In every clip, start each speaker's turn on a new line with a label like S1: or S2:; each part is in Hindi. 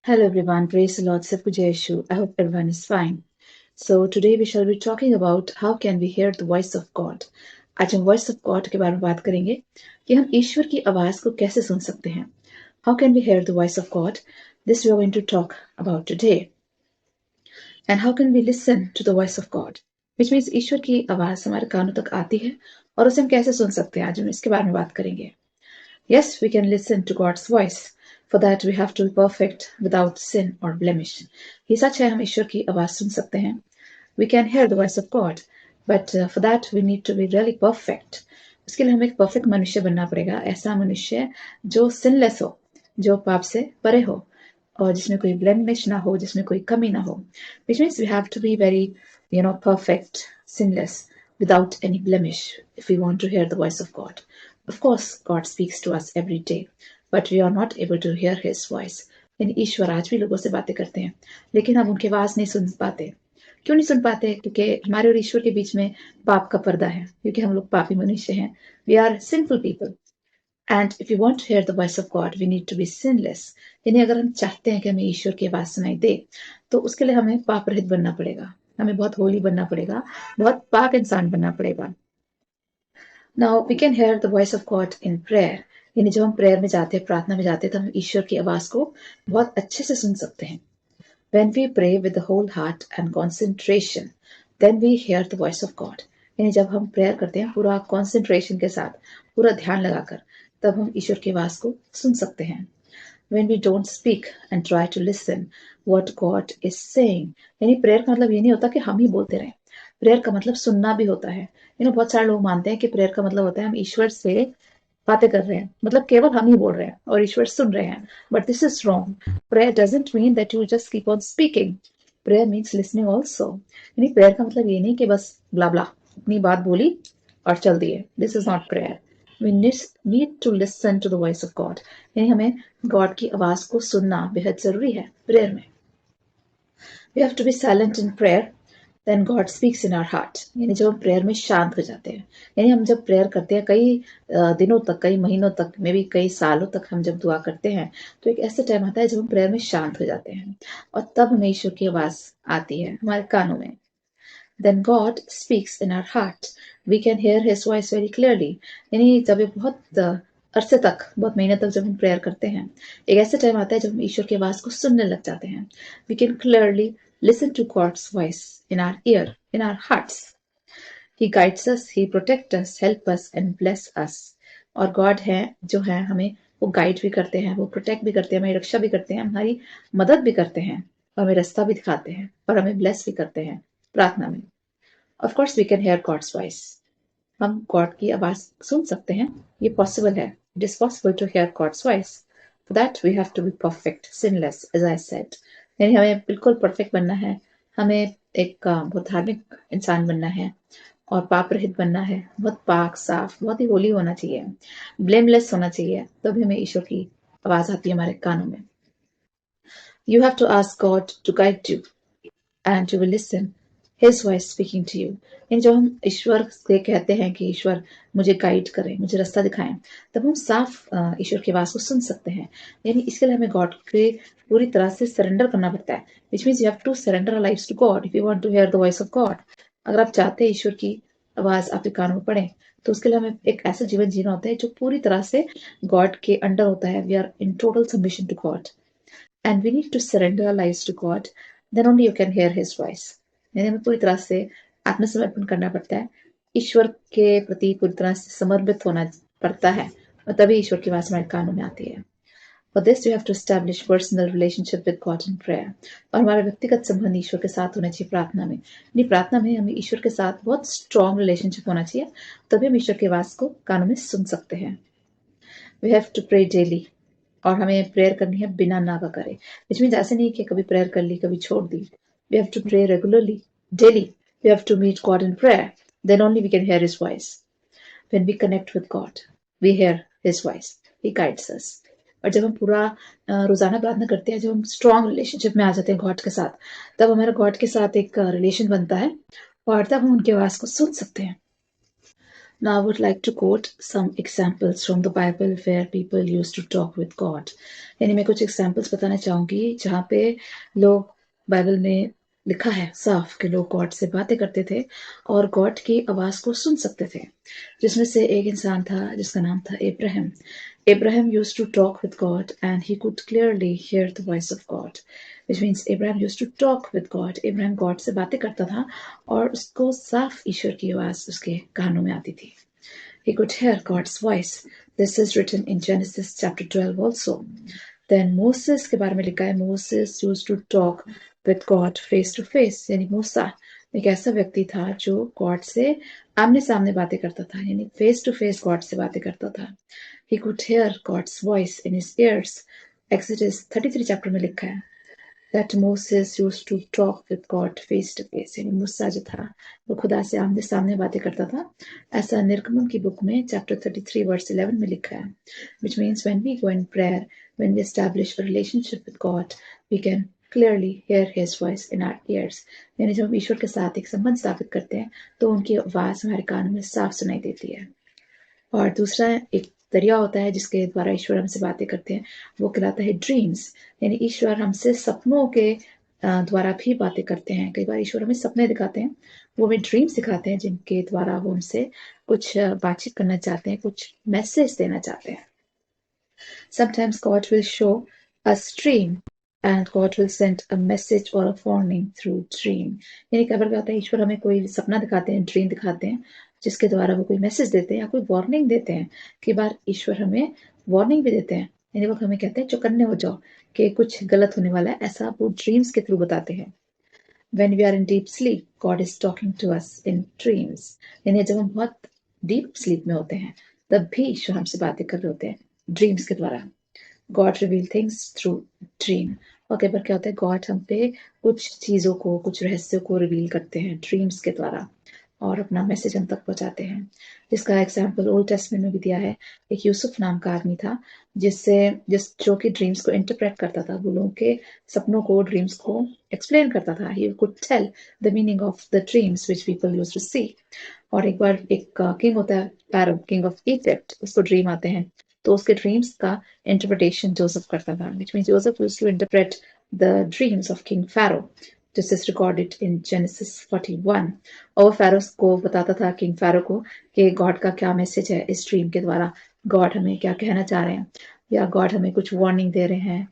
S1: Hello everyone, praise the Lord, सब कुछ यीशु. I hope everyone is fine. So today we shall be talking about how can we hear the voice of God. आज हम voice of God के बारे में बात करेंगे कि हम ईश्वर की आवाज को कैसे सुन सकते हैं. How can we hear the voice of God? This we are going to talk about today. And how can we listen to the voice of God? Which means ईश्वर की आवाज हमारे कानों तक आती है और उसे हम कैसे सुन सकते हैं. आज हम इसके बारे में बात करेंगे. Yes, we can listen to God's voice. For that we have to be perfect without sin or blemish. ये सच है, हम ईश्वर की आवाज सुन सकते हैं. We can hear the voice of God, but for that we need to be really perfect. उसके लिए हमें एक परफेक्ट मनुष्य बनना पड़ेगा, ऐसा मनुष्य जो सिनलेस हो, जो पाप से परे हो और जिसमें कोई ब्लेमिश ना हो, जिसमें कोई कमी ना हो. Which means we have to be very, perfect, sinless, without any blemish if we want to hear the voice of God. Of course, God speaks to us every day, but we are not able to hear His voice. यानी ईश्वर आज भी लोगों से बातें करते हैं, लेकिन हम उनकी आवाज नहीं सुन पाते. क्यों नहीं सुन पाते? क्योंकि हमारे और ईश्वर के बीच में पाप का पर्दा है, क्योंकि हम लोग पापी मनुष्य हैं. We are sinful people. And if you want to hear the voice of God we need to be sinless. यानी अगर हम चाहते हैं कि हमें ईश्वर की आवाज सुनाई दे, तो उसके लिए हमें पाप रहित बनना पड़ेगा, हमें बहुत होली बनना पड़ेगा, बहुत पाक इंसान बनना पड़ेगा. Now we can hear the voice of God in prayer. यानी जब हम प्रेयर में जाते हैं, प्रार्थना में जाते हैं, तो हम ईश्वर की आवाज को बहुत अच्छे से सुन सकते हैं. When we pray with the whole heart and concentration, then we hear the voice of God. यानी जब हम प्रेयर करते हैं पूरा कॉन्सेंट्रेशन के साथ, पूरा ध्यान लगाकर, तब हम ईश्वर की आवाज को सुन सकते हैं. When we don't speak and try to listen what God is saying, यानी प्रेयर का मतलब ये नहीं होता कि हम ही बोलते रहें. प्रेयर का मतलब सुनना भी होता है. बहुत सारे लोग मानते हैं कि प्रेयर का मतलब होता है हम ईश्वर से बातें कर रहे हैं, मतलब केवल हम ही बोल रहे हैं और ईश्वर सुन रहे हैं. But this is wrong. Prayer doesn't mean that you just keep on speaking. Prayer means listening also. यानी प्रेयर का मतलब ये नहीं कि बस ब्ला ब्ला अपनी बात बोली और चल दिए. This is not prayer. We need to listen to the voice of God. यानी हमें गॉड की आवाज को सुनना बेहद जरूरी है प्रेयर में. We have to be silent in prayer, then God speaks in our heart. यानी जब हम प्रेयर में शांत हो जाते हैं, यानी हम जब प्रेयर करते हैं कई दिनों तक, कई महीनों तक, मे बी कई सालों तक हम जब दुआ करते हैं, तो एक ऐसा टाइम आता है जब हम प्रेयर में शांत हो जाते हैं और तब हमें ईश्वर की आवाज आती है हमारे कानों में. Then God speaks in our heart. We can hear his voice very clearly. यानी जब ये बहुत अरसे तक, बहुत महीने तक जब हम प्रेयर करते हैं, एक ऐसा टाइम आता है जब हम ईश्वर की आवाज को सुनने लग जाते हैं. We can clearly listen to God's voice in our ear, in our hearts. He guides us, He protects us, help us and bless us. और गॉड है जो है, हमें वो गाइड भी करते हैं, वो प्रोटेक्ट भी करते हैं, हमारी रक्षा भी करते हैं, हमारी मदद भी करते हैं और हमें रास्ता भी दिखाते हैं और हमें ब्लेस भी करते हैं प्रार्थना में. Of course we can hear God's voice. हम गॉड की आवाज सुन सकते हैं, ये पॉसिबल है. It is possible to hear God's voice. For that we have to be perfect, sinless, as I said. यानी हमें बिल्कुल परफेक्ट बनना है, हमें एक बहुत धार्मिक इंसान बनना है और पाप रहित बनना है, बहुत पाक साफ, बहुत ही होली होना चाहिए, ब्लेमलेस होना चाहिए, तभी हमें ईश्वर की आवाज आती है हमारे कानों में. You have to ask God to guide you and you will listen his voice speaking to you. यानी जब हम ईश्वर से कहते हैं कि ईश्वर मुझे गाइड करें, मुझे रास्ता दिखाएं, तब हम साफ ईश्वर की आवाज को सुन सकते हैं. यानी इसके लिए हमें गॉड के पूरी तरह से सरेंडर करना पड़ता है. Which means you have to surrender our lives to God if you want to hear the voice of God. अगर आप चाहते हैं ईश्वर की आवाज आपके कानों में पड़े, तो उसके लिए हमें एक ऐसा जीवन जीना होता है जो पूरी तरह से गॉड के अंडर होता है. We are in total submission to God and we need to surrender our lives to God. Then only you can hear His voice. यानी हमें पूरी तरह से आत्मसमर्पण करना पड़ता है, ईश्वर के प्रति पूरी तरह से समर्पित होना पड़ता है, और तभी ईश्वर की आवाज हमारे कानों में आती है. For this you have to establish personal relationship with God in prayer. और हमारा व्यक्तिगत संबंध ईश्वर के साथ होना चाहिए प्रार्थना में. यानी प्रार्थना में हमें ईश्वर के साथ बहुत स्ट्रॉन्ग रिलेशनशिप होना चाहिए, तभी हम ईश्वर की आवाज को कानों में सुन सकते हैं. We have to pray daily. और हमें प्रेयर करनी है बिना नागा करे. विच मीन्स ऐसे नहीं कि कभी प्रेयर कर ली, कभी छोड़ दी. We have to pray regularly, daily. We have to meet God in prayer. Then only we can hear his voice. When we connect with God we hear his voice. He guides us. और जब हम पूरा रोजाना प्रार्थना करते हैं, जब हम स्ट्रॉन्ग रिलेशनशिप में आ जाते हैं गॉड के साथ, तब हमारा गॉड के साथ एक रिलेशन बनता है और तब हम उनकी आवाज को सुन सकते हैं. Now, I would like to quote some examples from the Bible where people used to talk with God. यानी मैं कुछ examples बताना चाहूंगी जहाँ पे लोग बाइबल में लिखा है साफ कि लोग गॉड से बातें करते थे और गॉड की आवाज को सुन सकते थे, जिसमें से एक इंसान था जिसका नाम था Ibrahim. Abraham used to talk with God and he could clearly hear the voice of God, which means Abraham used to talk with God. Abraham God से बातें करता था और उसको साफ ईश्वर की आवाज उसके कानों में आती थी. He could hear God's voice. This is written in Genesis chapter 12 also. Then Moses के बारे में लिखा है, Moses used to talk with God face to face. यानी मूसा एक ऐसा व्यक्ति था जो गॉड से आमने सामने बातें करता था, यानी फेस टू फेस गॉड से बातें करता था. He could hear God's voice in his ears. Exodus 33 chapter में लिखा है that Moses used to talk with God face to face. यानी मूसा जो था वो खुदा से आमने सामने बातें करता था. ऐसा निर्गमन की बुक में चैप्टर 33 वर्स 11 में लिखा है, which means when we go in prayer, when we establish a relationship with God, we can clearly hear his voice in our ears. यानी जब हम ईश्वर के साथ एक संबंध स्थापित करते हैं तो उनकी आवाज हमारे कानों में साफ सुनाई देती है. और दूसरा एक जरिया होता है जिसके द्वारा ईश्वर हमसे बातें करते हैं, वो कहलाता है ड्रीम्स. यानी ईश्वर हमसे सपनों के द्वारा भी बातें करते हैं. कई बार ईश्वर हमें सपने दिखाते हैं, वो हमें ड्रीम्स दिखाते हैं जिनके द्वारा वो हमसे कुछ बातचीत करना चाहते हैं, कुछ मैसेज देना चाहते हैं. Sometimes God will show us dream and God will send a message or a warning through dream. यानी कई बार क्या होता है, ईश्वर हमें कोई सपना दिखाते हैं, ड्रीम दिखाते हैं, जिसके द्वारा वो कोई मैसेज देते हैं या कोई वार्निंग देते हैं. कई बार ईश्वर हमें वार्निंग भी देते हैं, यानी वो हमें कहते हैं चौकन्ने हो जाओ कि कुछ गलत होने वाला है, ऐसा वो ड्रीम्स के थ्रू बताते हैं. When we are in deep sleep, God is talking to us in dreams. यानी जब हम बहुत डीप स्लीप में होते हैं तब भी ईश्वर हमसे बातें कर रहे होते हैं ड्रीम्स के द्वारा. God reveal things through dream. और कई बार क्या होता है, गॉड हम पे कुछ चीज़ों को, कुछ रहस्यों को रिवील करते हैं ड्रीम्स के द्वारा और अपना मैसेज हम तक पहुंचाते हैं. जिसका एग्जाम्पल ओल्ड टेस्टमेंट में भी दिया है. एक यूसुफ नाम का आदमी था जो कि ड्रीम्स को इंटरप्रेट करता था, वो लोगों के सपनों को, ड्रीम्स को एक्सप्लेन करता था. He could tell the meaning of the dreams which people used to see. और एक बार एक किंग होता है पैरो, किंग ऑफ इजिप्ट, उसको ड्रीम आते हैं तो उसके ड्रीम्स का इंटरप्रिटेशन जोसेफ करता था, which means Joseph used to interpret the dreams of King Pharaoh. This is recorded in Genesis 41. और फेरो को बताता था, किंग फेरो को, कि गॉड का क्या मैसेज है इस ड्रीम के द्वारा, गॉड हमें क्या कहना चाह रहे हैं, या गॉड हमें कुछ वार्निंग दे रहे हैं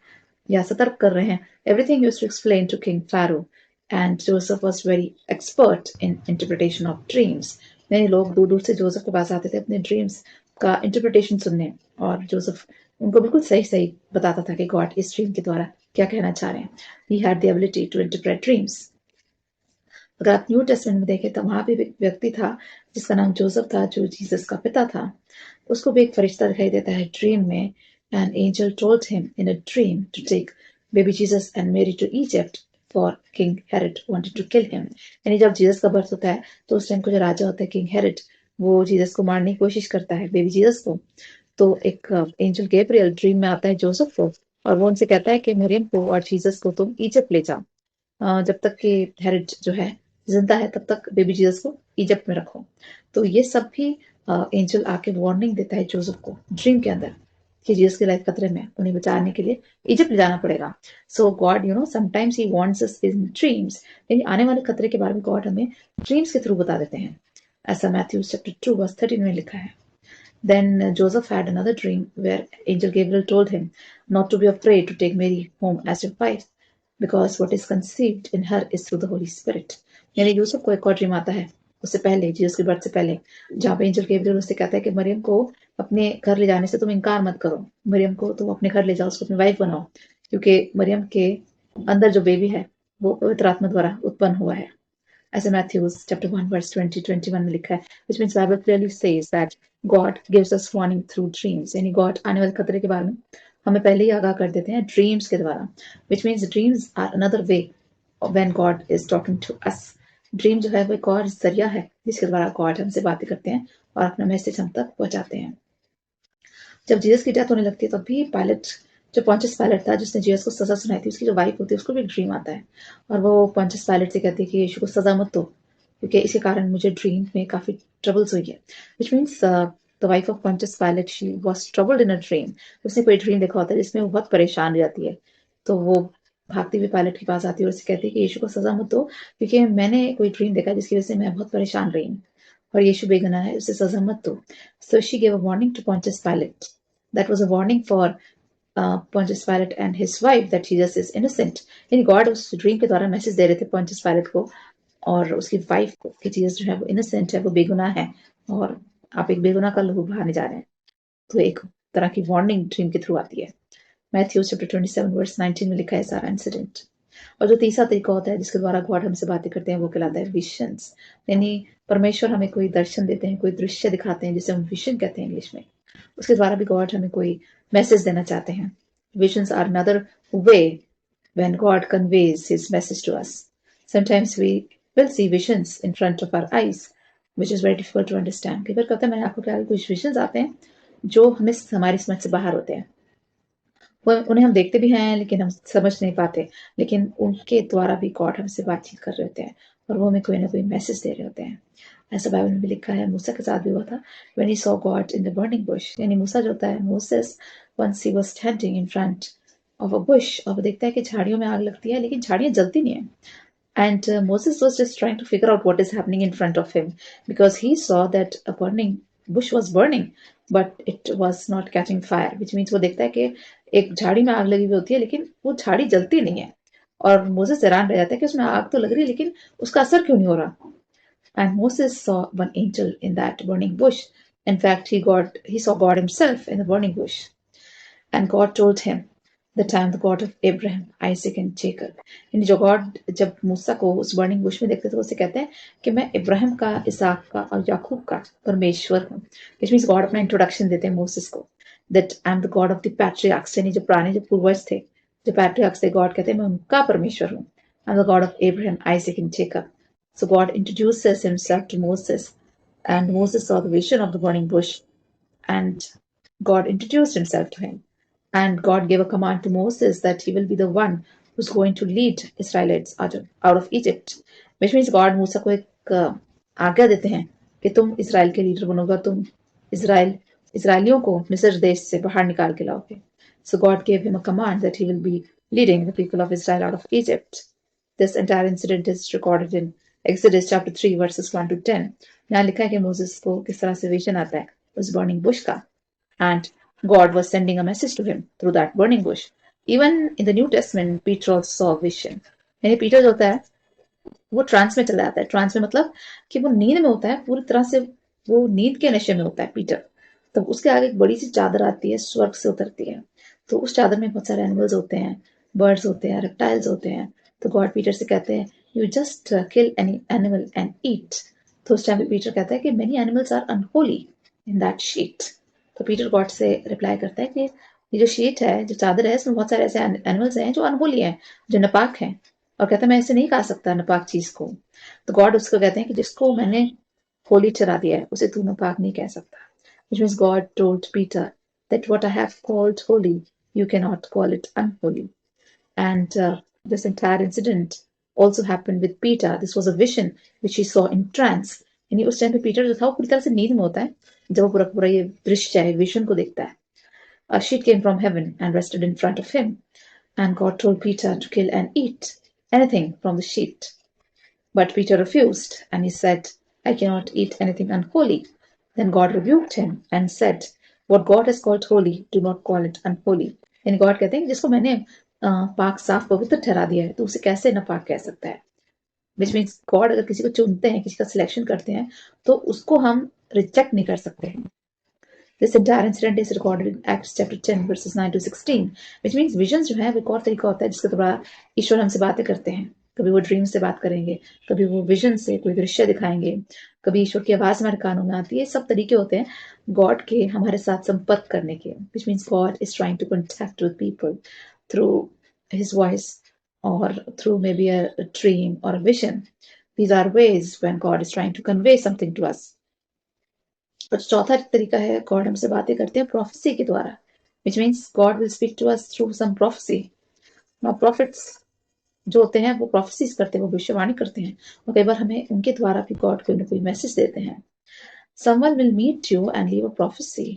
S1: या सतर्क कर रहे हैं. Everything used to explain to king Pharaoh and Joseph was very expert in interpretation of dreams. यानी लोग दूर दूर से जोसेफ के पास आते थे अपने ड्रीम्स का इंटरप्रिटेशन सुनने, और जोसेफ उनको बिल्कुल सही सही बताता था कि गॉड इस ड्रीम के द्वारा क्या कहना चाह रहे हैं. He had the ability to interpret dreams. अगर आप न्यू टेस्टमेंट में देखें तो वहां भी एक व्यक्ति था जिसका नाम जोसेफ था, जो जीसस का पिता था. उसको भी एक फरिश्ता दिखाई देता है ड्रीम में. An angel told him in a dream to take baby Jesus and Mary to Egypt for king Herod wanted to kill him. यानी जब जीसस का बर्थ होता है तो उस टाइम को जो राजा होता है किंग हेरोड, वो जीसस को मारने की कोशिश करता है, बेबी जीसस को. तो एक एंजल गैब्रियल ड्रीम में आता है जोसेफ को और वो उनसे कहता है कि मरियम को और जीसस को तुम इजिप्ट ले जाओ. जब तक कि हेरोड जो है जिंदा है तब तक बेबी जीसस को इजिप्ट में रखो. तो ये सब भी एंजल आके वार्निंग देता है जोसेफ को ड्रीम के अंदर कि जीसस की लाइफ खतरे में, उन्हें बचाने के लिए इजिप्ट ले जाना पड़ेगा. So God sometimes he warns us in dreams. यानी आने वाले खतरे के बारे में गॉड हमें ड्रीम्स के थ्रू बता देते हैं. ऐसा मैथ्यू चैप्टर 2 वर्स 13 में लिखा है. Then Joseph had another dream where angel Gabriel told him not to be afraid to take Mary home as your wife, because what is conceived in her is through the Holy Spirit. यानी यूसुफ को एक और ड्रीम आता है उससे पहले, जीसस के बर्थ से पहले, जहाँ पे एंजल गैब्रियल उससे कहता है कि मरियम को अपने घर ले जाने से तुम इनकार मत करो, मरियम को तुम अपने घर ले जाओ, उसको अपनी वाइफ बनाओ, क्योंकि मरियम के अंदर जो बेबी है वो पवित्र आत्मा द्वारा उत्पन्न हुआ है. ऐसे मैथ्यूज चैप्टर 1 वर्स 20-21 में लिखा है, which means Bible clearly says that God gives us warning through dreams. यानी गॉड आने वाले खतरे के बारे में हमें पहले ही आगाह कर देते हैं ड्रीम्स के द्वारा, which means dreams are another way when God is talking to us. Dream जो है वो एक और जरिया है जिसके द्वारा गॉड हमसे बातें करते हैं और अपना मैसेज हम तक पहुंचाते हैं. जब जीसस की डेथ होने लगती है तब भी पायलट, जो पॉन्टियस पायलट था जिसने जीसस को सजा सुनाई थी, उसकी जो वाइफ होती है उसको भी ड्रीम आता है और वो पॉन्टियस पायलट से कहती है कि यीशु को सजा मत दो, क्योंकि इसके कारण मुझे ड्रीम में काफी ट्रबल्स हुई है। Which means the wife of Pontius Pilate she was troubled in a dream. उसने कोई ड्रीम देखा होता है जिसमें वो बहुत परेशान हो जाती है, तो वो भागती हुई पायलट के पास आती है और उससे कहती है कि यीशु को सजा मत दो, क्योंकि मैंने कोई ड्रीम देखा जिसकी वजह से मैं बहुत परेशान रही हूँ और यीशु बेगुनाह है, उसे सजा मत दो। So she gave a warning to Pontius Pilate. That was a warning for Pontius Pilate and his wife that Jesus is innocent. यानी गॉड उस ड्रीम के द्वारा मैसेज दे रहे थे पॉन्टियस पायलट को और उसकी वाइफ को कि जीसस जो है वो इनोसेंट है, वो बेगुनाह है और आप एक बेगुनाह का लहू बहाने जा रहे हैं। तो एक तरह की वार्निंग ड्रीम के थ्रू आती है। मैथ्यू चैप्टर 27 वर्स 19 में लिखा है सारा इंसिडेंट। और जो तीसरा तरीका होता है जिसके द्वारा गॉड हमसे बातें करते हैं वो कहलाता है विजन्स। यानी परमेश्वर हमें कोई दर्शन देते हैं, कोई दृश्य दिखाते हैं जिसे हम विजन कहते हैं इंग्लिश में। उसके द्वारा भी गॉड हमें कोई मैसेज देना चाहते हैं। Visions are another way when God conveys his message to us. Sometimes we will see visions in front of our eyes, which is very difficult to understand. कई बार कहते हैं मैंने आपको क्या कुछ विजन्स आते हैं जो हमें हमारी समझ से बाहर होते हैं, उन्हें हम देखते भी हैं लेकिन हम समझ नहीं पाते, लेकिन उनके द्वारा भी गॉड हमसे बातचीत कर रहे होते हैं और वो हमें कोई ना कोई मैसेज दे रहे होते हैं। ऐसा बाइबल में भी लिखा है, मूसा के साथ भी हुआ था। when he saw God in the burning bush, यानी मूसा जो होता है, Moses once he was standing in front of a bush और वो देखता है कि झाड़ियों में आग लगती है लेकिन झाड़ियां जलती नहीं है। And Moses was just trying to figure out what is happening in front of him because he saw that a burning bush was burning, but it was not catching fire, which means वो देखता है कि एक झाड़ी में आग लगी हुई होती है लेकिन वो झाड़ी जलती नहीं है। और मोसेस हैरान रह जाता है कि उसमें आग तो लग रही है लेकिन उसका असर क्यों नहीं हो रहा। And Moses saw one angel in that burning bush. In fact, he saw God himself in the burning bush. And God told him that I am the God of Abraham, Isaac and Jacob. यानी जो गॉड जब मूसा को उस बर्निंग बुश में देखते थे उससे कहते हैं कि मैं इब्राहिम का, इसहाक का और याकूब का परमेश्वर हूँ। विच मीन्स गॉड अपना इंट्रोडक्शन देते हैं मूसेस को, that I am the God of the patriarchs, यानी जो पुराने जो पूर्वज थे, जो पैट्रियार्क्स थे, गॉड कहते हैं मैं उनका परमेश्वर हूँ। आई am the God of Abraham, Isaac and Jacob. So God introduces himself to Moses, and Moses saw the vision of the burning bush, and God introduced himself to him. And God gave a command to Moses that he will be the one who's going to lead Israelites out of Egypt. Which means God मूसा को एक आज्ञा देते हैं कि तुम इज़राइल के लीडर बनोगे, तुम इज़राइलियों को मिस्र देश से बाहर निकाल के लाओगे. So God gave him a command that he will be leading the people of Israel out of Egypt. This entire incident is recorded in Exodus chapter 3 verses 1 to 10. यहाँ लिखा है कि मोसेस को किस तरह से विजन आता है उस बर्निंग बुश का, and God was sending a message to him through that burning bush. Even in the New Testament, Peter also saw a vision. यानी पीटर जो होता है वो ट्रांस में चला जाता है। ट्रांस में मतलब कि वो नींद में होता है, पूरी तरह से वो नींद के नशे में होता है पीटर। तब उसके आगे एक बड़ी सी चादर आती है, स्वर्ग से उतरती है। तो उस चादर में बहुत सारे एनिमल्स होते हैं, बर्ड्स होते हैं, रेप्टाइल्स होते हैं। तो गॉड पीटर से कहते हैं you just kill any animal and eat. तो उस टाइम पे पीटर कहता है कि many animals are unholy in that sheet. तो पीटर गॉड से रिप्लाई करता है कि ये जो शीट है, जो चादर है, इसमें बहुत सारे ऐसे एनिमल्स हैं जो अनहोली हैं, जो नापाक हैं। और कहता है मैं ऐसे नहीं खा सकता नापाक चीज को। तो गॉड उसको कहते हैं कि जिसको मैंने होली ठहरा दिया है उसे तू नापाक नहीं कह सकता। Which means God told Peter that what I have called holy, you cannot call it unholy. And this entire incident also happened with Peter. This was a vision which he saw in trance. यानी उस टाइम पे पीटर जो था वो पूरी तरह से नींद में होता है जब वो पूरा पूरा ये दृश्य है, विजन को देखता है। A sheet came from heaven and rested in front of him, and God told Peter to kill and eat anything from the sheet. But Peter refused, and he said, I cannot eat anything unholy. Then God rebuked him and said, What God has called holy, do not call it unholy. यानी गॉड कहते हैं जिसको मैंने पाक साफ पवित्र ठहरा दिया है तो उसे कैसे नापाक कह सकता है। विच मीन्स गॉड अगर किसी को चुनते हैं, किसी का सिलेक्शन करते हैं, तो उसको हम रिजेक्ट नहीं कर सकते हैं। This entire incident is recorded in Acts chapter 10 verses 9 to 16, which means visions जो है वो एक और तरीका होता है जिसके द्वारा ईश्वर हमसे बातें करते हैं। कभी वो ड्रीम से बात करेंगे, कभी वो विजन से कोई दृश्य दिखाएंगे, कभी ईश्वर की आवाज हमारे कानों में आती है। सब तरीके होते हैं गॉड के हमारे साथ संपर्क करने के, which means God is trying to contact with people through his voice or through maybe a dream or a vision. These are ways when God is trying to convey something to us. और चौथा तरीका है गॉड हमसे बातें करते हैं प्रोफेसी के द्वारा, which means God will speak to us through some prophecy. Now prophets जो होते हैं वो प्रोफेसीज करते हैं, वो भविष्यवाणी करते हैं, और कई बार हमें उनके द्वारा भी गॉड कोई ना कोई मैसेज देते हैं। Someone will meet you and leave a prophecy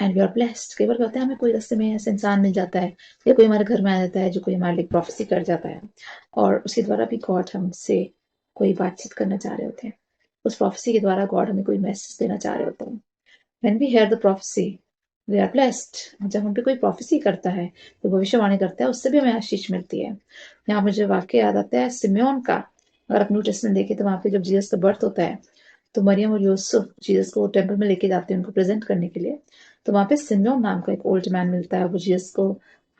S1: and we are blessed. कई बार क्या होता है, हमें कोई रास्ते में ऐसा इंसान मिल जाता है या कोई हमारे घर में आ जाता है जो कोई हमारे लिए प्रोफेसी कर जाता है, और उसके द्वारा भी गॉड हमसे कोई बातचीत करना चाह रहे होते हैं। उस प्रोफेसी के द्वारा गॉड हमें कोई मैसेज देना चाह रहे होते हैं। When we hear the prophecy, we are blessed। जब हम पे कोई प्रोफेसी करता है, तो भविष्यवाणी करता है, उससे भी हमें आशीष मिलती है। यहाँ मुझे वाक्य याद आता है सिम्योन का। अगर आप न्यू टेस्टमेंट देखें तो वहाँ पे जब जीसस का बर्थ होता है, तो मरियम और यूसुफ जीसस को टेम्पल में लेके जाते हैं उनको प्रेजेंट करने के लिए। तो वहाँ पे सिम्योन नाम का एक ओल्ड मैन मिलता है, वो जीसस को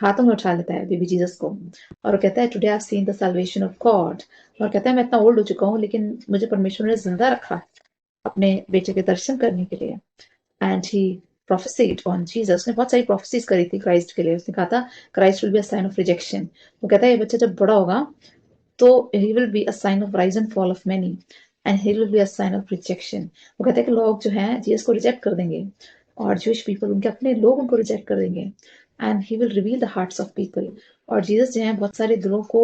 S1: हाथों में उठा लेता है, बेबी जीसस को, और वो कहता है today I have seen the salvation of God. और कहता है मैं इतना ओल्ड हो चुका हूँ, लेकिन मुझे परमेश्वर ने जिंदा रखा अपने बेटे के दर्शन करने के लिए। And he prophesied on Jesus. उसने बहुत सारी प्रोफेसीज करी थी क्राइस्ट के लिए। उसने कहा था Christ will be a sign of rejection. वो कहता है ये बच्चा जब बड़ा होगा तो he will be a sign of rise and fall of many and he will be a sign of rejection. वो कहता है कि लोग जो हैं जीसस को रिजेक्ट कर देंगे, और जूइश पीपल, उनके अपने लोग उनको रिजेक्ट कर देंगे, and he will reveal the hearts of people. और जीसस जो है बहुत सारे दिलों को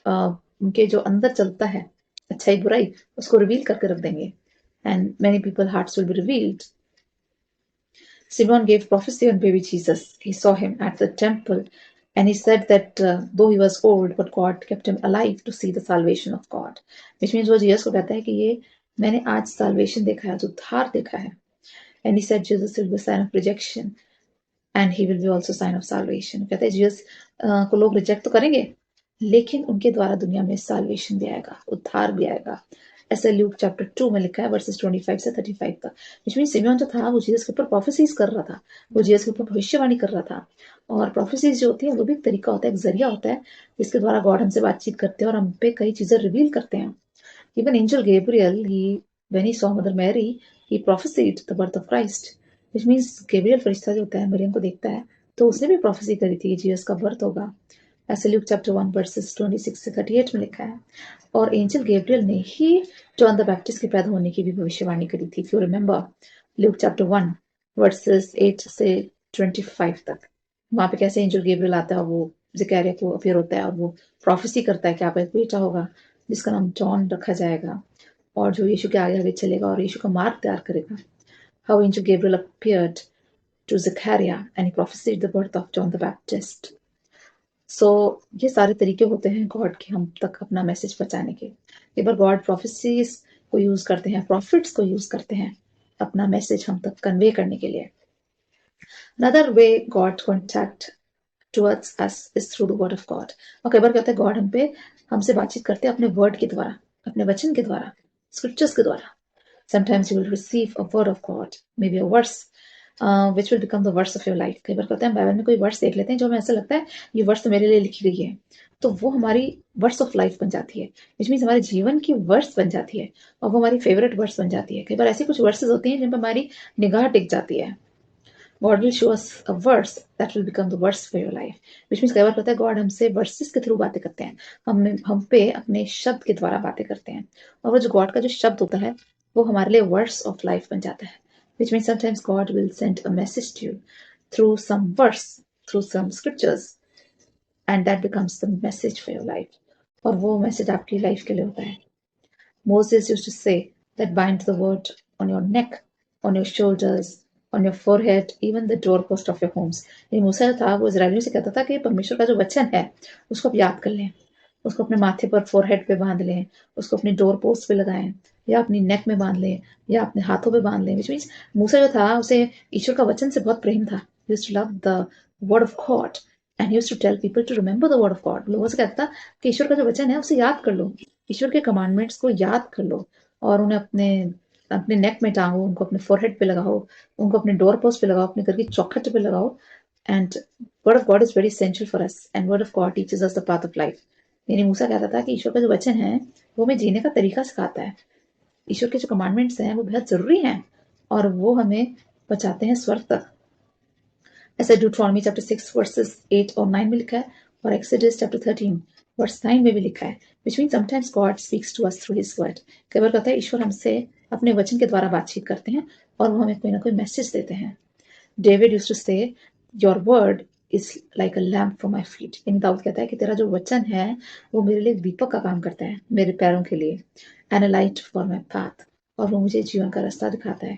S1: उनके जो अंदर चलता है अच्छाई बुराई, उसको रिवील करके रख देंगे, and many people hearts will be revealed. Simon gave prophecy on baby Jesus. He saw him at the temple, and he said that though he was old, but God kept him alive to see the salvation of God. Which means वो जीसस को कहता है कि ये मैंने आज salvation देखा है, आज उद्धार देखा है. And he said Jesus will be a sign of rejection, and he will be also sign of salvation. कहता है जीसस को लोग रिजेक्ट तो करेंगे, लेकिन उनके द्वारा दुनिया में साल्वेशन भी आएगा, उद्धार भी आएगा। ऐसा ल्यूक चैप्टर 2 में लिखा है वर्सेस 25 से 35 तक। विच मीन सिमियोन जो था वो जीसस के ऊपर प्रोफेसीज कर रहा था, वो जीसस के ऊपर भविष्यवाणी कर रहा था। और प्रोफेसीज जो होती है वो भी एक तरीका होता है, एक जरिया होता है जिसके द्वारा गॉड हमसे बातचीत करते हैं और हम पे कई चीजें रिवील करते हैं। Even angel Gabriel, he when he saw mother Mary, he prophesied the birth of Christ. Which means Gabriel फरिश्ता जो होता है मरियम को देखता है, तो उसने भी प्रोफेसी करी थी कि जीसस का बर्थ होगा। ऐसे ल्यूक चैप्टर 1 वर्सेस 26 से 38 में लिखा है। और एंजल गैब्रियल ने ही जॉन द बैप्टिस्ट के पैदा होने की भी भविष्यवाणी करी थी। If you remember Luke chapter 1 versus 8 से 25 तक, वहां पे कैसे एंजल गैब्रियल आता है, वो ज़करिया को अपीयर होता है और वो प्रोफेसी करता है कि आपका एक बेटा होगा जिसका नाम जॉन रखा जाएगा, और जो यीशु के आगे आगे चलेगा और यीशु का मार्ग तैयार करेगा। How angel Gabriel appeared to Zachariah and he prophesied the birth of John the Baptist. ये सारे तरीके होते हैं गॉड के हम तक अपना मैसेज पहुंचाने के। कई बार गॉड प्रोफेसीज को यूज करते हैं, प्रॉफिट्स को यूज करते हैं अपना मैसेज हम तक कन्वे करने के लिए। Another way God contact towards us is through the word of God. और कई बार क्या होता है, गॉड हमसे बातचीत करते हैं अपने वर्ड के द्वारा, अपने वचन के द्वारा, स्क्रिप्चर्स के द्वारा। Sometimes you will receive a word of God, maybe a verse, which will become the verse of your life। कई बार कहते हैं बाइबल में कोई वर्स देख लेते हैं जो हमें ऐसा लगता है ये वर्स तो मेरे लिए लिखी गई है, तो वो हमारी वर्स ऑफ लाइफ बन जाती है, विच मीन्स हमारे जीवन की वर्स बन जाती है, और वो हमारी फेवरेट वर्स बन जाती है। कई बार ऐसी कुछ वर्सेस होती हैं जिन पर हमारी निगाह टिक जाती है। God will show us a verse that will become the verse for your life, which means कई बार पता है गॉड हमसे वर्सेस के थ्रू बातें करते हैं, हम पे अपने शब्द के द्वारा बातें करते हैं, और वो जो गॉड का जो शब्द होता है वो हमारे लिए वर्स ऑफ लाइफ बन जाता है। which means sometimes God will send a message to you through some verse, through some scriptures, and that becomes the message for your life, और वो मैसेज आपकी लाइफ के लिए होता है। Moses used to say that bind the word on your neck, on your shoulders, on your forehead, even the doorpost of your homes। ये मूसा था, वो इजरायलियों से कहता था कि परमेश्वर का जो वचन है उसको आप याद कर लें, उसको अपने माथे पर फोरहेड पे बांध लें, उसको अपने डोर पोस्ट पे लगाएं, या अपनी नेक में बांध लें, या अपने हाथों पे बांध लें। विच मीन्स मूसा जो था उसे ईश्वर का वचन से बहुत प्रेम था। He used to love the word of God and he used to tell people to remember the word of God। लोगों से कहता था कि ईश्वर का जो वचन है उसे याद कर लो, ईश्वर के कमांडमेंट्स को याद कर लो, और उन्हें अपने अपने नेक में टांगो, उनको अपने फोरहेड पे लगाओ, उनको अपने डोर पोस्ट पे लगाओ, अपने घर की चौखट पे लगाओ। And word of God is very essential for us, and word of God teaches us the path of life. यानी मूसा कहता था कि ईश्वर का जो वचन है वो हमें जीने का तरीका सिखाता है। ईश्वर के जो कमांडमेंट्स हैं वो बेहद जरूरी हैं, और वो हमें बचाते हैं स्वर्ग तक। ऐसे ड्यूटरॉनमी चैप्टर 6 वर्सेस 8 और 9 में लिखा है, और एक्सोडस चैप्टर 13 वर्स 9 में भी लिखा है, which mean sometimes God speaks to us through his word. कई बार कहता है ईश्वर हमसे अपने वचन के द्वारा बातचीत करते हैं और वो हमें कोई ना कोई मैसेज देते हैं। डेविड यूज्ड टू से, your word is like a lamp for my feet. यानी दाऊद कहता है कि तेरा जो वचन है वो मेरे लिए दीपक का काम करता है, मेरे पैरों के लिए, and a light for my path, और वो मुझे जीवन का रास्ता दिखाता है।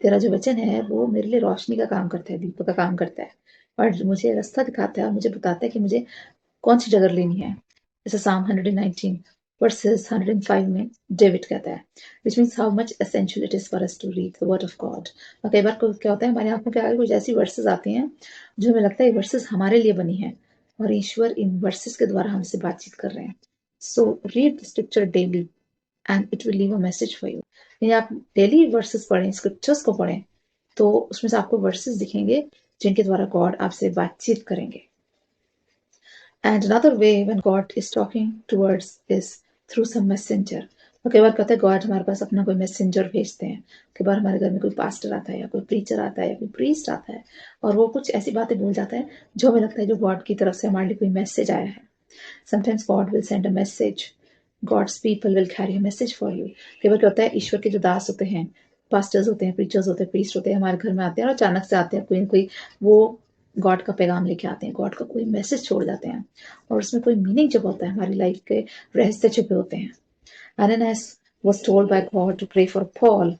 S1: तेरा जो वचन है वो मेरे लिए रोशनी का काम करता है, दीपक का काम करता है, और मुझे रास्ता दिखाता है और मुझे बताता है कि मुझे कौन सी जगह लेनी है। जैसे साम 119 वर्सेस 105 में डेविड कहता है, which means how much essential it is for us to read the word of God. और कई बार क्या होता है, हमारी आंखों के आगे कुछ ऐसी वर्सेस आती हैं जो हमें लगता है ये वर्सेस हमारे लिए बनी है, और ईश्वर इन वर्सेस के द्वारा हमसे बातचीत कर रहे हैं। So read the scripture daily and it will leave a message for you. यानी आप डेली वर्सेस पढ़ें, स्क्रिप्चर्स को पढ़ें, तो उसमें से आपको वर्सेस दिखेंगे जिनके द्वारा गॉड आपसे बातचीत करेंगे। And another way when God is talking towards is through some messenger. तो कई बार कहते हैं गॉड हमारे पास अपना कोई मैसेंजर भेजते हैं। कई बार हमारे घर में कोई पास्टर आता है या कोई प्रीचर आता है या कोई प्रीस्ट आता है, और वो कुछ ऐसी बातें बोल जाता है जो हमें लगता है जो गॉड की तरफ से हमारे लिए कोई मैसेज आया है। Sometimes God will send a message. God's people will carry a message for you. कई बार क्या होता है, ईश्वर के जो दास होते हैं, पास्टर्स होते हैं, प्रीचर्स होते हैं, प्रीस्ट होते हैं, हमारे घर में आते हैं और अचानक से आते हैं, कोई ना कोई वो गॉड का पैगाम लेके आते हैं, गॉड का कोई मैसेज छोड़ जाते हैं, और उसमें कोई मीनिंग जब होता है, हमारी लाइफ के रहस्य छिपे होते हैं। Ananias was told by God to pray for Paul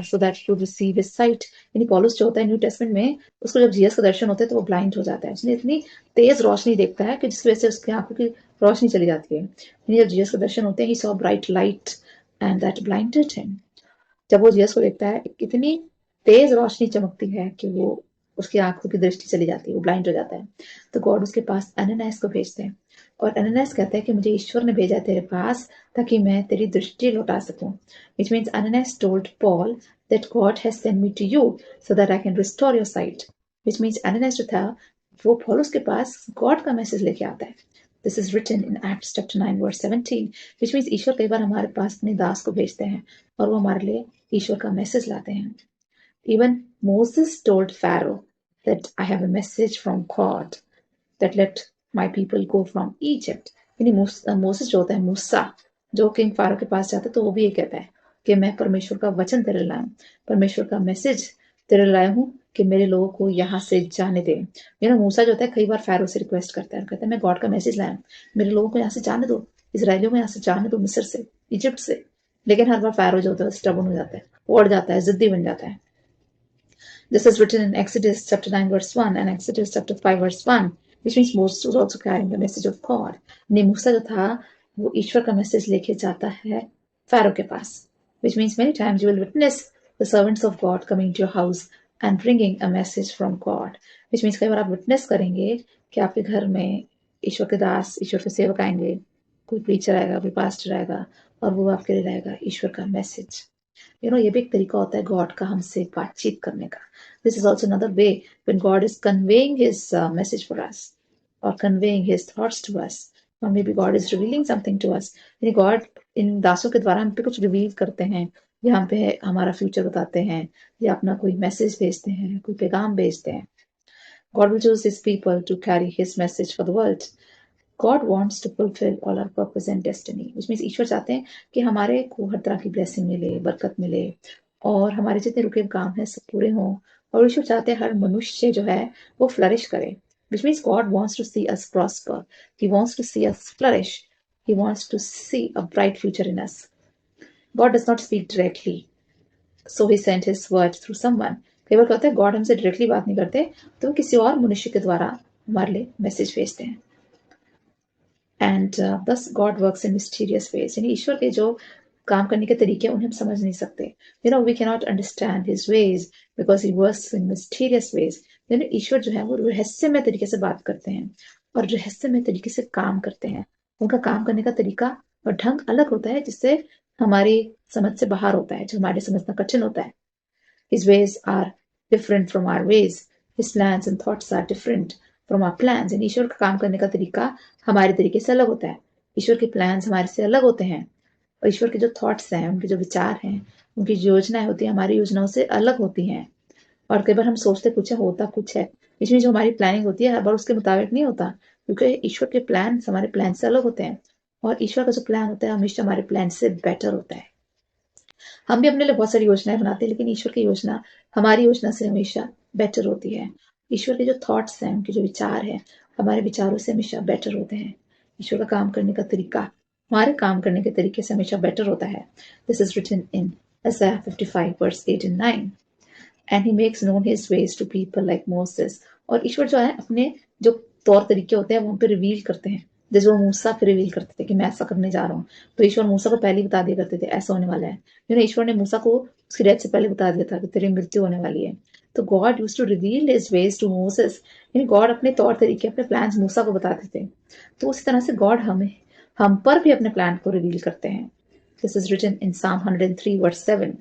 S1: so that he would receive his sight. यानी पौलुस जो होता है न्यू टेस्टमेंट में, उसको जब जीसस का दर्शन होता है तो वो ब्लाइंड हो जाता है। उसने इतनी तेज रोशनी देखता है कि जिस वजह से उसकी आंखों की रोशनी चली जाती है। यानी जब जीसस का दर्शन होते हैं, he saw bright light and that blinded him. जब वो जीसस को देखता है, इतनी तेज रोशनी चमकती है कि वो उसकी आंखों की दृष्टि चली जाती है, वो ब्लाइंड हो जाता है। तो गॉड उसके पास अननायास को भेजते हैं, और अननायास कहता है कि मुझे ईश्वर ने भेजा है तेरे पास ताकि मैं तेरी दृष्टि लौटा सकूं। Which means Ananias told Paul that God has sent me to you so that I can restore your sight. Which means Ananias जो था वो पौलुस के पास गॉड का मैसेज लेके आता है। This is written in Acts chapter 9 verse 17, which means ईश्वर कई बार हमारे पास अपने दास को भेजते हैं और वो हमारे लिए ईश्वर का मैसेज लाते हैं। Even Moses told Pharaoh that I have a message from God that let my people go from Egypt. यानी मोसेस जो होता है, मूसा, जो किंग फारो के पास जाता है, तो वो भी ये कहता है कि मैं परमेश्वर का वचन तेरे लाया हूँ, परमेश्वर का मैसेज तेरे लाया हूँ कि मेरे लोगों को यहाँ से जाने दे। मूसा जो होता है कई बार फारो से रिक्वेस्ट करता है, कहता है मैं गॉड का मैसेज लाया हूँ, मेरे लोगों को यहाँ से जाने दो, इसराइलियों को यहाँ से जाने दो, मिस्र से, इजिप्ट से। लेकिन हर बार फारो जो होता है स्टबर्न हो जाता है, उड़ जाता है, जिद्दी बन जाता है। This is written in Exodus chapter 9 verse 1 and Exodus chapter 5 verse 1, which means Moses was also carrying the message of God. मूसा जो था वो ईश्वर का मैसेज लेके जाता है फारो के पास, which means many times you will witness the servants of God coming to your house and bringing a message from God, which means कई बार आप विटनेस करेंगे कि आपके घर में ईश्वर के दास, ईश्वर के सेवक आएंगे, कोई प्रीचर आएगा, कोई पास्टर आएगा, और वो आपके लिए लाएगा ईश्वर का मैसेज। ये भी एक तरीका होता है गॉड का हमसे बातचीत करने का। This is also another way when God is conveying his message for us और conveying his thoughts to us, और maybe God is revealing something to us. यानी गॉड इन दासों के द्वारा हम पे कुछ रिवील करते हैं, या हम पे हमारा फ्यूचर बताते हैं, या अपना कोई मैसेज भेजते हैं, कोई पैगाम भेजते हैं। God will choose his people to carry his message for the world. God wants to fulfill all our purpose and destiny, which means ईश्वर चाहते हैं कि हमारे को हर तरह की ब्लेसिंग मिले, बरकत मिले, और हमारे जितने रुके काम हैं सब पूरे हों, और ईश्वर चाहते हैं हर मनुष्य जो है वो फ्लरिश करे, which means God wants to see us prosper. He wants to see us flourish. He wants to see a bright future in us. God does not speak directly, so he sent his word through someone. कई बार क्या होता है, गॉड हमसे डायरेक्टली बात नहीं करते, तो वो किसी और मनुष्य के द्वारा हमारे लिए मैसेज भेजते हैं। And thus God works in mysterious ways. यानी ईश्वर के जो काम करने के तरीके उन्हें हम समझ नहीं सकते। We cannot understand his ways because he works in mysterious ways. ईश्वर जो है वो रहस्यमय तरीके से बात करते हैं और रहस्यमय तरीके से काम करते हैं। उनका काम करने का तरीका और ढंग अलग होता है, जिससे हमारी समझ से बाहर होता है, जो हमारे समझना कठिन होता है। His ways are different from our ways. His plans and thoughts are different from our plans. यानी ईश्वर का काम करने का तरीका हमारे तरीके से अलग होता है। ईश्वर के प्लान्स हमारे से अलग होते हैं, और ईश्वर के जो थॉट्स हैं, उनके जो विचार हैं, उनकी जो योजनाएं होती हैं, हमारी योजनाओं से अलग होती हैं। और कई बार हम सोचते कुछ है, होता कुछ है। इसमें जो हमारी प्लानिंग होती है हर बार उसके मुताबिक नहीं होता, क्योंकि ईश्वर के प्लान हमारे प्लान से अलग होते हैं, और ईश्वर का जो प्लान होता है हमेशा हमारे प्लान से बेटर होता है। हम भी अपने लिए बहुत सारी योजनाएं बनाते हैं, लेकिन ईश्वर की योजना हमारी योजना से हमेशा बेटर होती है। ईश्वर के जो थॉट्स हैं, उनके जो विचार हैं, हमारे विचारों से हमेशा बेटर होते हैं। ईश्वर का काम करने का तरीका हमारे काम करने के तरीके से हमेशा बेटर होता है। This is written in Isaiah 55 verse 8 and 9. And he makes known his ways to people like Moses. और ईश्वर जो है अपने जो तौर तरीके होते हैं वो हम पे रिवील करते हैं। जैसे वो मूसा पे रिवील करते थे कि मैं ऐसा करने जा रहा हूँ, तो ईश्वर मूसा को पहले ही बता दिया करते थे ऐसा होने वाला है। ईश्वर ने मूसा को उसकी डेथ से पहले बता दिया था कि तेरी मृत्यु होने वाली है। तो God used to reveal his ways to Moses, यानी गॉड अपने तौर तरीके अपने प्लान्स मूसा को बताते थे। तो उसी तरह से गॉड हम पर भी अपने प्लान को रिवील करते हैं। This is written in Psalm 103 verse 7.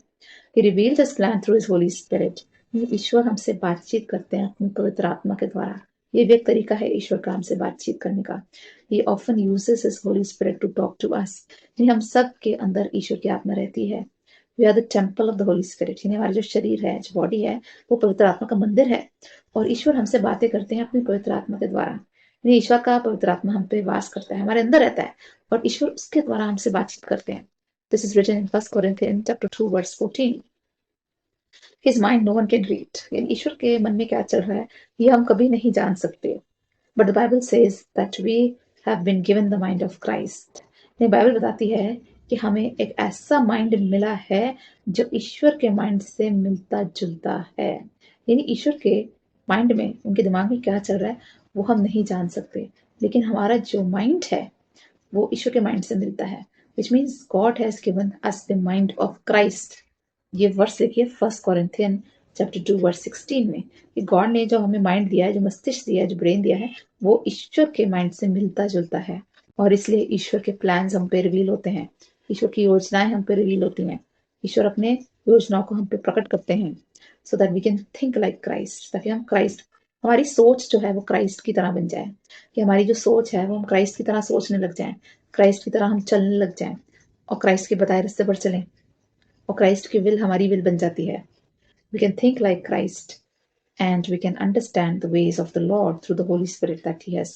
S1: He revealed his plan through his Holy Spirit. ये ईश्वर हमसे बातचीत करते हैं अपनी पवित्र आत्मा के द्वारा। ये भी एक तरीका है ईश्वर का हमसे बातचीत करने का। He often uses his Holy Spirit to talk to us. यानी हम सब के अंदर ईश्वर की आत्मा रहती है। We are the temple of the Holy Spirit. यानी हमारा जो शरीर है, जो बॉडी है, वो पवित्र आत्मा का मंदिर है। और ईश्वर हमसे बातें करते हैं अपनी पवित्र आत्मा के द्वारा। यानी ईश्वर का पवित्र आत्मा हम पे वास करता है, हमारे अंदर रहता है, और ईश्वर उसके द्वारा हमसे बातचीत करते हैं। This is written in 1 Corinthians chapter 2 verse 14. His mind no one can read. यानी ईश्वर के मन में क्या चल रहा है ये हम कभी नहीं जान सकते। But the Bible says that we have been given the mind of Christ. ये बाइबल बताती है कि हमें एक ऐसा माइंड मिला है जो ईश्वर के माइंड से मिलता जुलता है। यानी ईश्वर के माइंड में, उनके दिमाग में क्या चल रहा है वो हम नहीं जान सकते, लेकिन हमारा जो माइंड है वो ईश्वर के माइंड से मिलता है। Which means God has given us the mind of Christ. ये वर्स लिखिए 1 Corinthians chapter 2 verse 16 में कि गॉड ने जो हमें माइंड दिया है, जो मस्तिष्क दिया है, जो ब्रेन दिया है, वो ईश्वर के माइंड से मिलता जुलता है। और इसलिए ईश्वर के प्लान्स हम पे रिवील होते हैं, ईश्वर की योजनाएं हम पे रिवील होती हैं। ईश्वर अपने योजनाओं को हम पे प्रकट करते हैं so that we can think like Christ, ताकि हम क्राइस्ट, हमारी सोच जो है वो क्राइस्ट की तरह बन जाए, कि हमारी जो सोच है वो हम क्राइस्ट की तरह सोचने लग जाएं, क्राइस्ट की तरह हम चलने लग जाएं, और क्राइस्ट के बताए रास्ते पर चलें, और क्राइस्ट की विल हमारी विल बन जाती है। We can think like Christ, and we can understand the ways of the Lord through the Holy Spirit that He has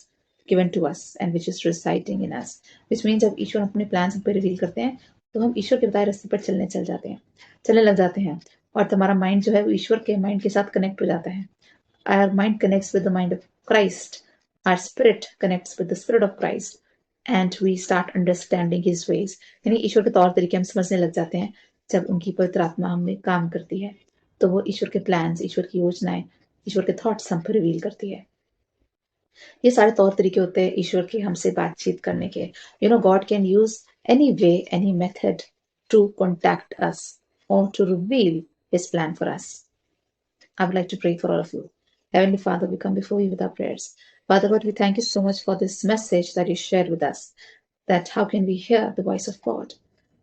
S1: given to us and which is residing in us. Which means जब ईश्वर अपने प्लान्स हम पे रिवील करते हैं तो हम ईश्वर के बताए रास्ते पर चलने लग जाते हैं, और तुम्हारा माइंड जो है वो ईश्वर के माइंड के साथ कनेक्ट हो जाता है। Our mind connects with the mind of Christ. Our spirit connects with the spirit of Christ. And we start understanding his ways. यानी ईश्वर के तौर तरीके हम समझने लग जाते हैं जब उनकी पवित्र आत्मा हमें काम करती है, तो वो ईश्वर के प्लान्स, ईश्वर की योजनाएं, ईश्वर के थॉट्स हम पर रिवील करती है। ये सारे तौर तरीके होते हैं ईश्वर के हमसे बातचीत करने के। God can use any way, any method to contact us और to reveal his plan for us. I would like to pray for all of you. Heavenly Father, we come before you with our prayers. Father God, we thank you so much for this message that you shared with us, that how can we hear the voice of God.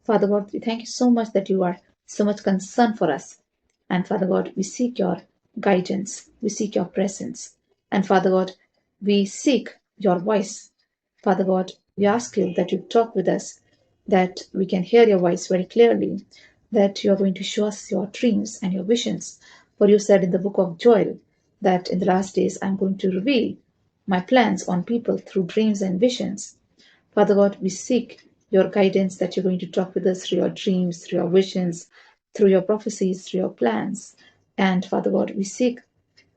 S1: Father God, we thank you so much that you are so much concerned for us. And Father God, we seek your guidance, we seek your presence. And Father God, we seek your voice. Father God, we ask you that you talk with us, that we can hear your voice very clearly, that you are going to show us your dreams and your visions. For you said in the book of Joel that in the last days I'm going to reveal my plans on people through dreams and visions. Father God, we seek your guidance, that you're going to talk with us through your dreams, through your visions, through your prophecies, through your plans. And Father God, we seek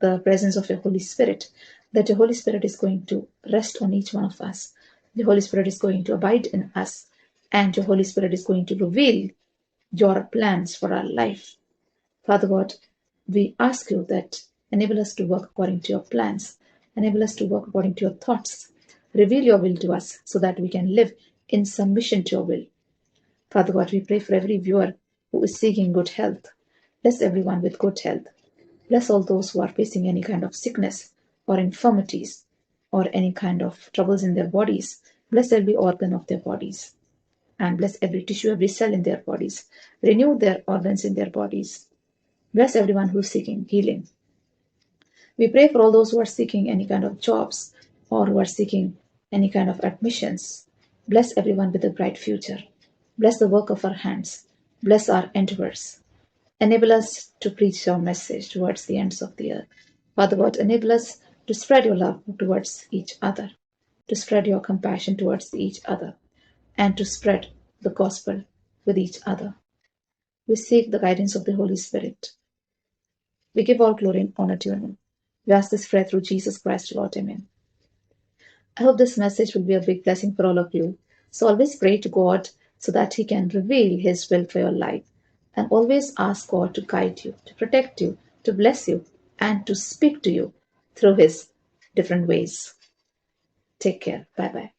S1: the presence of your Holy Spirit, that your Holy Spirit is going to rest on each one of us. The Holy Spirit is going to abide in us, and your Holy Spirit is going to reveal your plans for our life. Father God, we ask you that enable us to work according to your plans, enable us to work according to your thoughts, reveal your will to us so that we can live in submission to your will. Father God, we pray for every viewer who is seeking good health. Bless everyone with good health. Bless all those who are facing any kind of sickness or infirmities or any kind of troubles in their bodies. Bless every organ of their bodies, and bless every tissue, every cell in their bodies. Renew their organs in their bodies. Bless everyone who is seeking healing. We pray for all those who are seeking any kind of jobs or who are seeking any kind of admissions. Bless everyone with a bright future. Bless the work of our hands. Bless our endeavors. Enable us to preach your message towards the ends of the earth. Father God, enable us to spread your love towards each other, to spread your compassion towards each other, and to spread the gospel with each other. We seek the guidance of the Holy Spirit. We give all glory and honor to your name. We ask this prayer through Jesus Christ, Lord. Amen. I hope this message will be a big blessing for all of you. So always pray to God so that He can reveal His will for your life. And always ask God to guide you, to protect you, to bless you, and to speak to you through His different ways. Take care. Bye bye.